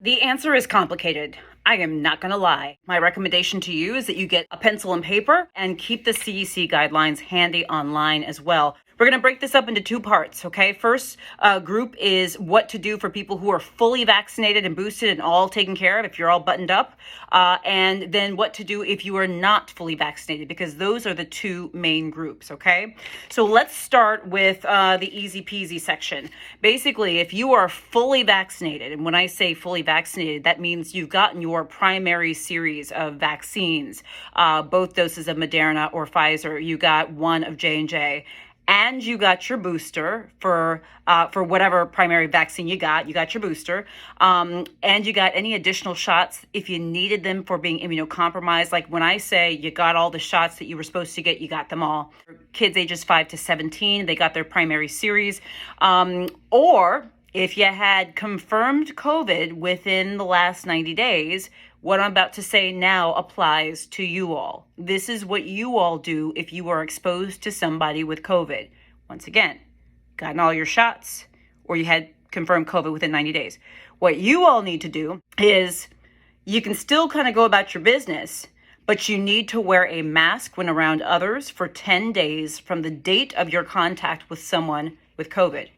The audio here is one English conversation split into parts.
The answer is complicated. I am not going to lie. My recommendation to you is that you get a pencil and paper and keep the CDC guidelines handy online as well. We're going to break this up into two parts, okay? First group is what to do for people who are fully vaccinated and boosted and all taken care of, if you're all buttoned up. And then what to do if you are not fully vaccinated, because those are the two main groups, okay? So let's start with the easy peasy section. Basically, if you are fully vaccinated, and when I say fully vaccinated, that means you've gotten your primary series of vaccines, both doses of Moderna or Pfizer, you got one of J&J, and you got your booster for whatever primary vaccine you got your booster, and you got any additional shots if you needed them for being immunocompromised. Like when I say you got all the shots that you were supposed to get, you got them all. Kids ages 5 to 17, they got their primary series, or if you had confirmed COVID within the last 90 days, what I'm about to say now applies to you all. This is what you all do if you are exposed to somebody with COVID. Once again, gotten all your shots or you had confirmed COVID within 90 days. What you all need to do is you can still kind of go about your business, but you need to wear a mask when around others for 10 days from the date of your contact with someone with COVID.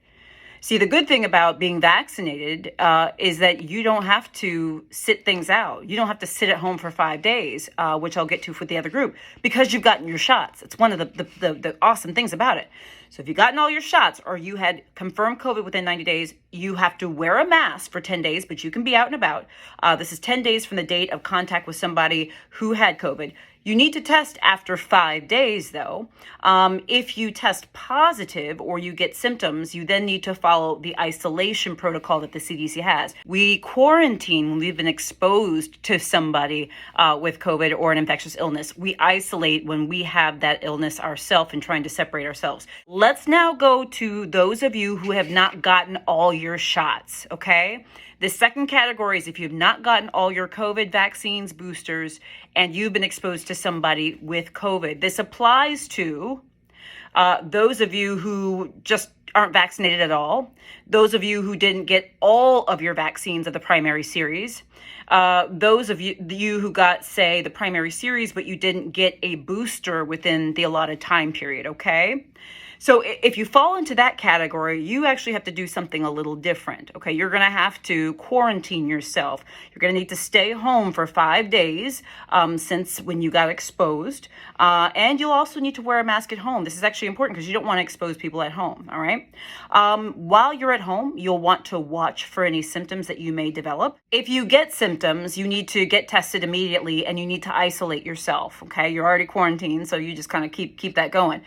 See, the good thing about being vaccinated is that you don't have to sit things out. You don't have to sit at home for 5 days, which I'll get to with the other group, because you've gotten your shots. It's one of the awesome things about it. So if you've gotten all your shots or you had confirmed COVID within 90 days, you have to wear a mask for 10 days, but you can be out and about. This is 10 days from the date of contact with somebody who had COVID. You need to test after 5 days, though. If you test positive or you get symptoms, you then need to follow the isolation protocol that the CDC has. We quarantine when we've been exposed to somebody with COVID or an infectious illness. We isolate when we have that illness ourselves and trying to separate ourselves. Let's now go to those of you who have not gotten all your shots, okay? The second category is if you've not gotten all your COVID vaccines, boosters, and you've been exposed to somebody with COVID. This applies to those of you who just aren't vaccinated at all, those of you who didn't get all of your vaccines of the primary series, those of you who got, say, the primary series, but you didn't get a booster within the allotted time period, okay? So if you fall into that category, you actually have to do something a little different, okay? You're going to have to quarantine yourself. You're going to need to stay home for 5 days since when you got exposed. And you'll also need to wear a mask at home. This is actually important because you don't want to expose people at home, all right? While you're at home, you'll want to watch for any symptoms that you may develop. If you get symptoms, you need to get tested immediately and you need to isolate yourself, okay? You're already quarantined, so you just kind of keep that going.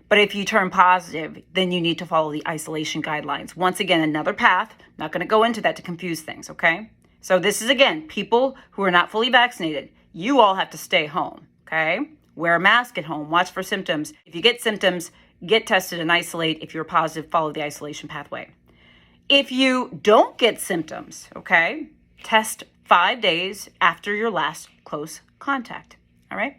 But if you turn positive, then you need to follow the isolation guidelines. Once again, another path. Not going to go into that to confuse things, okay? So this is, again, people who are not fully vaccinated. You all have to stay home, okay? Wear a mask at home. Watch for symptoms. If you get symptoms, get tested and isolate. If you're positive, follow the isolation pathway. If you don't get symptoms, okay, test 5 days after your last close contact, all right?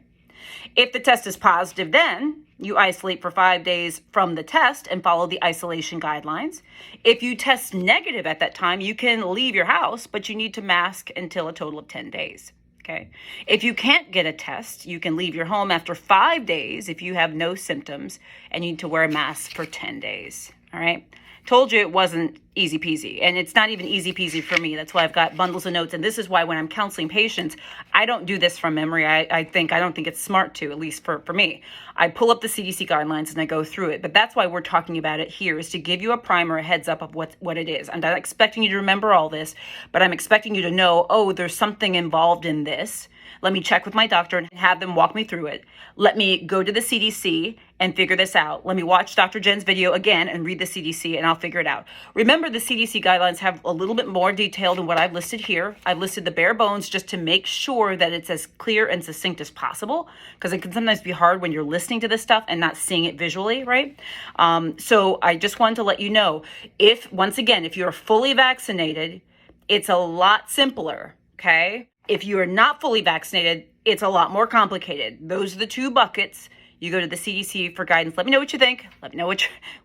If the test is positive, then you isolate for 5 days from the test and follow the isolation guidelines. If you test negative at that time, you can leave your house, but you need to mask until a total of 10 days. Okay. If you can't get a test, you can leave your home after 5 days if you have no symptoms and you need to wear a mask for 10 days. All right. Told you it wasn't easy peasy, and it's not even easy peasy for me. That's why I've got bundles of notes, and this is why when I'm counseling patients, I don't do this from memory. I don't think it's smart to, at least for me. I pull up the CDC guidelines and I go through it, but that's why we're talking about it here, is to give you a primer, a heads up of what it is. I'm not expecting you to remember all this, but I'm expecting you to know, oh, there's something involved in this. Let me check with my doctor and have them walk me through it. Let me go to the CDC and figure this out. Let me watch Dr. Jen's video again and read the CDC and I'll figure it out. Remember, the CDC guidelines have a little bit more detail than what I've listed here. I've listed the bare bones just to make sure that it's as clear and succinct as possible, because it can sometimes be hard when you're listening to this stuff and not seeing it visually, right? So I just wanted to let you know, once again, if you're fully vaccinated, it's a lot simpler, okay? If you are not fully vaccinated, it's a lot more complicated. Those are the two buckets. You go to the CDC for guidance. Let me know what you think. Let me know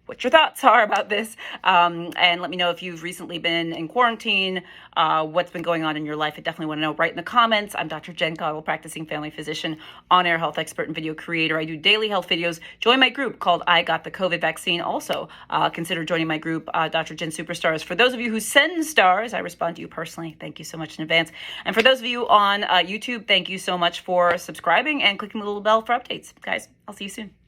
what your thoughts are about this. And let me know if you've recently been in quarantine, what's been going on in your life. I definitely want to know. Write in the comments. I'm Dr. Jen Caudle, practicing family physician, on-air health expert, and video creator. I do daily health videos. Join my group called I Got the COVID Vaccine. Also, consider joining my group, Dr. Jen Superstars. For those of you who send stars, I respond to you personally. Thank you so much in advance. And for those of you on YouTube, thank you so much for subscribing and clicking the little bell for updates. Guys, I'll see you soon.